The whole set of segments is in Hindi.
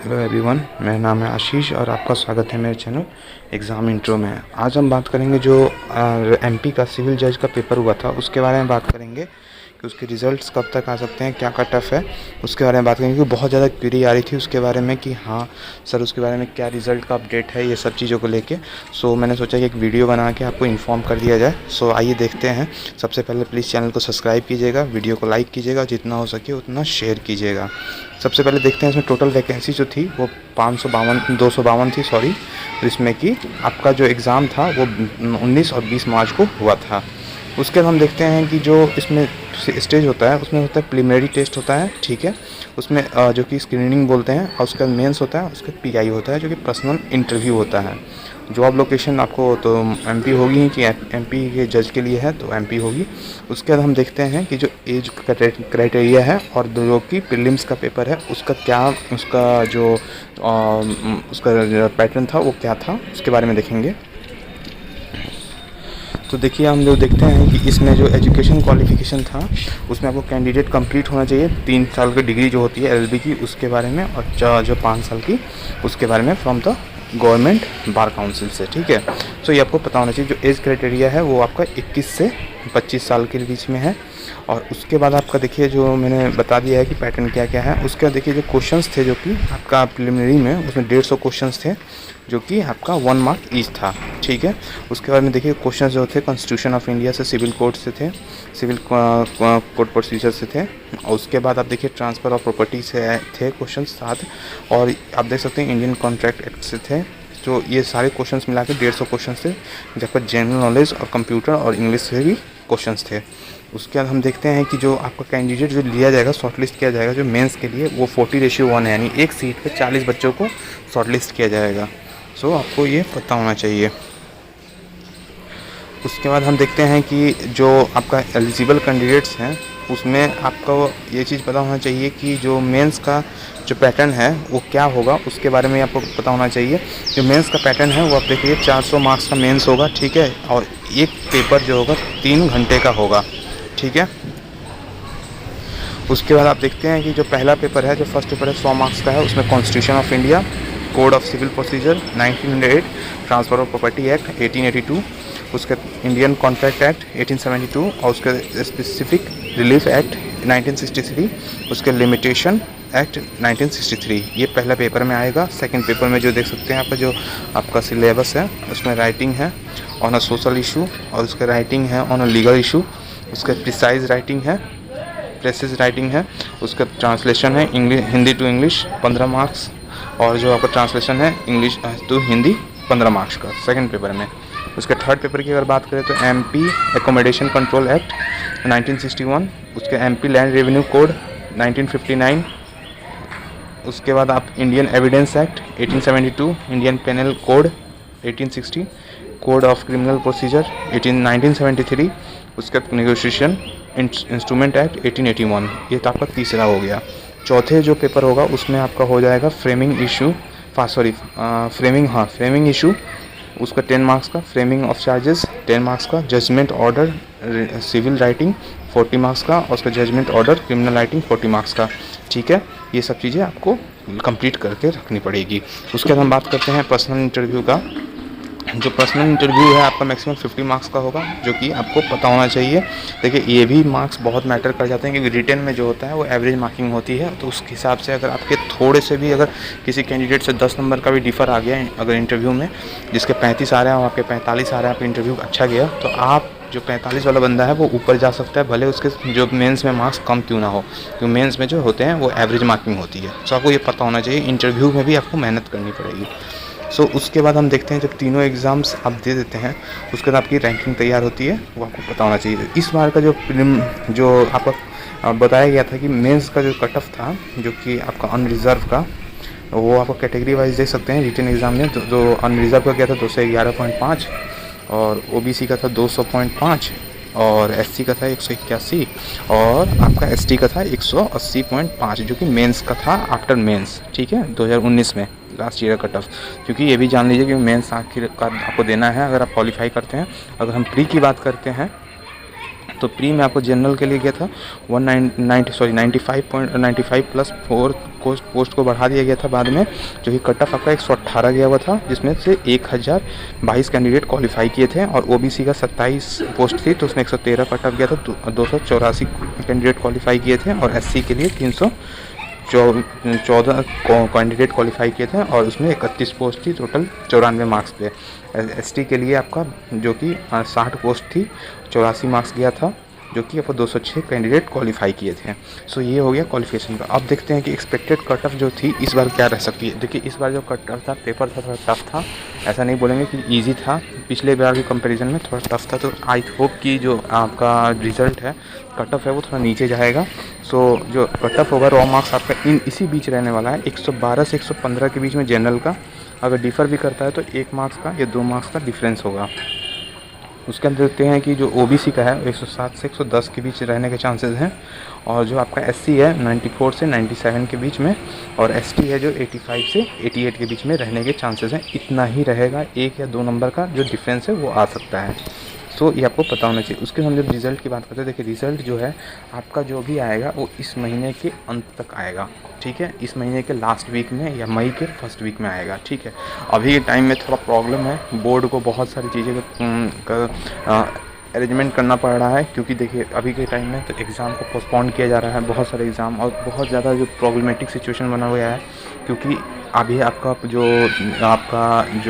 हेलो एवरीवन, मेरा नाम है आशीष और आपका स्वागत है मेरे चैनल एग्ज़ाम इंट्रो में। आज हम बात करेंगे जो एमपी का सिविल जज का पेपर हुआ था उसके बारे में बात करेंगे कि उसके रिज़ल्ट्स कब तक आ सकते हैं, क्या कट ऑफ है उसके बारे में बात करेंगे। क्योंकि बहुत ज़्यादा क्वेरी आ रही थी उसके बारे में कि हाँ सर उसके बारे में क्या रिज़ल्ट का अपडेट है, ये सब चीज़ों को लेके। सो मैंने सोचा कि एक वीडियो बना के आपको इन्फॉर्म कर दिया जाए। सो आइए देखते हैं। सबसे पहले प्लीज़ चैनल को सब्सक्राइब कीजिएगा, वीडियो को लाइक कीजिएगा, जितना हो सके उतना शेयर कीजिएगा। सबसे पहले देखते हैं इसमें टोटल वैकेंसी जो थी वो 252 थी सॉरी। इसमें कि आपका जो एग्ज़ाम था वो 19 और 20 मार्च को हुआ था। उसके बाद हम देखते हैं कि जो इसमें स्टेज होता है उसमें होता है प्रिलिमिनरी टेस्ट होता है, ठीक है। उसमें जो कि स्क्रीनिंग बोलते हैं, और उसका मेंस होता है, उसका पीआई होता है जो कि पर्सनल इंटरव्यू होता है। जॉब लोकेशन आपको तो एमपी होगी कि एमपी के जज के लिए है तो एमपी होगी। उसके बाद हम देखते हैं कि जो एज क्राइटेरिया है और जो कि प्रीलिम्स का पेपर है उसका क्या, उसका जो उसका पैटर्न था वो क्या था उसके बारे में देखेंगे। तो देखिए हम लोग देखते हैं कि इसमें जो एजुकेशन क्वालिफिकेशन था उसमें आपको कैंडिडेट कंप्लीट होना चाहिए 3 साल की डिग्री जो होती है एलएलबी की उसके बारे में, और जो 5 साल की उसके बारे में from the government bar council से, ठीक है। तो ये आपको पता होना चाहिए। जो एज क्राइटेरिया है वो आपका 21 से 25 साल के बीच में है। और उसके बाद आपका देखिए जो मैंने बता दिया है कि पैटर्न क्या क्या है। उसके बाद देखिए जो क्वेश्चंस थे जो कि आपका प्रिलिमिनरी में उसमें 150 क्वेश्चंस थे जो कि आपका 1 मार्क ईच था, ठीक है। उसके बाद में देखिए क्वेश्चंस जो थे कॉन्स्टिट्यूशन ऑफ इंडिया से, सिविल कोड से थे, सिविल कोड प्रोसीजर से थे। और उसके बाद आप देखिए ट्रांसफ़र ऑफ प्रॉपर्टी से थे क्वेश्चन 7। और आप देख सकते हैं इंडियन कॉन्ट्रैक्ट एक्ट से थे। तो ये सारे क्वेश्चंस मिला के 150 क्वेश्चन थे, जब पर जनरल नॉलेज और कंप्यूटर और इंग्लिश से भी क्वेश्चंस थे। उसके बाद हम देखते हैं कि जो आपका कैंडिडेट जो लिया जाएगा, शॉर्टलिस्ट किया जाएगा जो मेंस के लिए, वो 40:1 है, यानी एक सीट पे 40 बच्चों को शॉर्टलिस्ट किया जाएगा। सो आपको ये पता होना चाहिए। उसके बाद हम देखते हैं कि जो आपका एलिजिबल कैंडिडेट्स हैं उसमें आपको ये चीज़ पता होना चाहिए कि जो मेंस का जो पैटर्न है वो क्या होगा उसके बारे में आपको पता होना चाहिए। जो मेंस का पैटर्न है वो आप देखिए 400 मार्क्स का मेंस होगा, ठीक है। और एक पेपर जो होगा 3 घंटे का होगा, ठीक है। उसके बाद आप देखते हैं कि जो पहला पेपर है, जो फर्स्ट पेपर है 100 मार्क्स का है। उसमें constitution of India, code of civil procedure 1908, transfer of property act 1882, उसके इंडियन कॉन्ट्रैक्ट एक्ट 1872 और उसके स्पेसिफिक रिलीफ एक्ट 1963, उसके लिमिटेशन एक्ट 1963। ये पहला पेपर में आएगा। सेकंड पेपर में जो देख सकते हैं आपका सिलेबस है उसमें राइटिंग है ऑन अ सोशल इशू, और उसका राइटिंग है ऑन अ लीगल इशू, उसका प्रिसाइज राइटिंग है, प्रेसिज राइटिंग है, उसका ट्रांसलेशन है English Hindi to English 15 marks, और जो आपका ट्रांसलेशन है इंग्लिश टू हिंदी 15 मार्क्स का सेकंड पेपर में। उसके थर्ड पेपर की अगर बात करें तो एमपी एकोमोडेशन कंट्रोल एक्ट 1961, उसके एमपी लैंड रेवेन्यू कोड 1959, उसके बाद आप Indian evidence act 1872, Indian penal code 1860, code of criminal procedure 1973, उसका नेगोशिएशन इंस्ट्रूमेंट एक्ट 1881। ये तो आपका तीसरा हो गया। चौथे जो पेपर होगा उसमें आपका हो जाएगा फ्रेमिंग इशू, उसका 10 मार्क्स का, फ्रेमिंग ऑफ चार्जेस 10 मार्क्स का, judgment order civil writing 40 marks का, और उसका judgment order criminal writing 40 marks का, ठीक है। ये सब चीज़ें आपको कंप्लीट करके रखनी पड़ेगी। उसके बाद हम बात करते हैं पर्सनल इंटरव्यू का। जो पर्सनल इंटरव्यू है आपका मैक्सिमम 50 मार्क्स का होगा, जो कि आपको पता होना चाहिए। देखिए ये भी मार्क्स बहुत मैटर कर जाते हैं क्योंकि रिटन में जो होता है वो एवरेज मार्किंग होती है। तो उस हिसाब से अगर आपके थोड़े से भी, अगर किसी कैंडिडेट से 10 नंबर का भी डिफ़र आ गया अगर इंटरव्यू में, जिसके 35 आ रहे हैं और आपके 45 आ रहे हैं, आपका इंटरव्यू अच्छा गया, तो आप जो 45 वाला बंदा है वो ऊपर जा सकता है, भले उसके जो मेंस में मार्क्स कम क्यों ना हो, क्योंकि मेंस में जो होते हैं वो एवरेज मार्किंग होती है। तो आपको ये पता होना चाहिए। इंटरव्यू में भी आपको मेहनत करनी पड़ेगी। सो उसके बाद हम देखते हैं जब तीनों एग्ज़ाम्स आप दे देते हैं उसके बाद आपकी रैंकिंग तैयार होती है, वो आपको पता होना चाहिए। इस बार का जो आपका बताया गया था कि मेंस का जो कट ऑफ था जो कि आपका अनरिज़र्व का, वो आपको कैटेगरी वाइज देख सकते हैं। रिटन एग्ज़ाम में जो अनरिज़र्व का गया था 211.5, और ओबीसी का था 200.5, और एससी का था 181, और आपका एसटी का था 180.5, जो कि मेंस का था आफ्टर मेंस, ठीक है, 2019 में लास्ट ईयर कट ऑफ। क्योंकि ये भी जान लीजिए कि मेंस आखिर का आपको देना है अगर आप क्वालिफाई करते हैं। अगर हम प्री की बात करते हैं तो प्री में आपको जनरल के लिए गया था 95 प्लस 4 पोस्ट को बढ़ा दिया गया था बाद में, जो कि कट ऑफ आपका 118 गया हुआ था, जिसमें से 1022 कैंडिडेट क्वालिफाई किए थे। और ओबीसी का 27 पोस्ट थी तो उसमें 113 कट ऑफ गया था, 284 कैंडिडेट क्वालिफाई किए थे। और एससी के लिए 314 कैंडिडेट क्वालिफाई किए थे और उसमें 31 पोस्ट थी, टोटल 94 मार्क्स पे। एसटी के लिए आपका जो कि 60 पोस्ट थी, 84 मार्क्स गया था, जो कि आपको 206 कैंडिडेट क्वालिफाई किए थे। सो ये हो गया क्वालिफिकेशन का। अब देखते हैं कि एक्सपेक्टेड कट ऑफ जो थी इस बार क्या रह सकती है। देखिए इस बार जो कट ऑफ था, पेपर था थोड़ा टफ था, ऐसा नहीं बोलेंगे कि इजी था, पिछले बार के कंपैरिजन में थोड़ा टफ था। तो आई होप कि जो आपका रिज़ल्ट है, कट ऑफ है, वो थोड़ा नीचे जाएगा। सो जो कट ऑफ होगा रॉ मार्क्स आपका इसी बीच रहने वाला है, 112 से 115 के बीच में जनरल का। अगर डिफ़र भी करता है तो 1 मार्क्स का या 2 मार्क्स का डिफरेंस होगा। उसके अंदर देखते हैं कि जो ओबीसी का है 107 से 110 के बीच रहने के चांसेस हैं। और जो आपका एससी है 94 से 97 के बीच में। और एसटी है जो 85 से 88 के बीच में रहने के चांसेस हैं। इतना ही रहेगा, 1 या 2 नंबर का जो डिफरेंस है वो आ सकता है। सो ये आपको पता होना चाहिए। उसके हम जब रिज़ल्ट की बात करते हैं, देखिए रिज़ल्ट जो है आपका जो भी आएगा वो इस महीने के अंत तक आएगा, ठीक है, इस महीने के लास्ट वीक में या मई के फर्स्ट वीक में आएगा, ठीक है। अभी के टाइम में थोड़ा प्रॉब्लम है, बोर्ड को बहुत सारी चीज़ें का अरेंजमेंट करना पड़ रहा है, क्योंकि देखिए अभी के टाइम में तो एग्ज़ाम को पोस्टपोन किया जा रहा है, बहुत सारे एग्ज़ाम, और बहुत ज़्यादा जो प्रॉब्लमेटिक सिचुएशन बना हुआ है, क्योंकि अभी आपका जो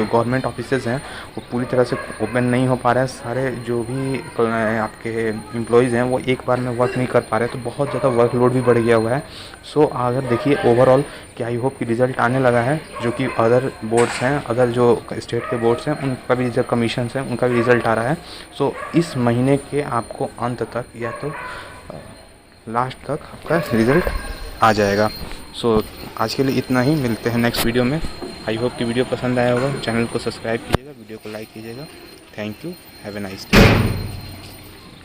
गवर्नमेंट ऑफिसेज़ हैं वो पूरी तरह से ओपन नहीं हो पा रहा है। सारे जो भी आपके एम्प्लॉयज़ हैं वो एक बार में वर्क नहीं कर पा रहे, तो बहुत ज़्यादा वर्कलोड भी बढ़ गया हुआ है। सो अगर देखिए ओवरऑल कि आई होप कि रिज़ल्ट आने लगा है, जो कि अदर बोर्ड्स हैं, अदर जो स्टेट के बोर्ड्स हैं उनका भी जो कमीशंस हैं उनका भी रिज़ल्ट आ रहा है। सो इस महीने के आपको अंत तक या तो लास्ट तक आपका रिज़ल्ट आ जाएगा। सो आज के लिए इतना ही, मिलते हैं नेक्स्ट वीडियो में। आई होप कि वीडियो पसंद आया होगा। चैनल को सब्सक्राइब कीजिएगा, वीडियो को लाइक कीजिएगा। Thank you, have a nice day.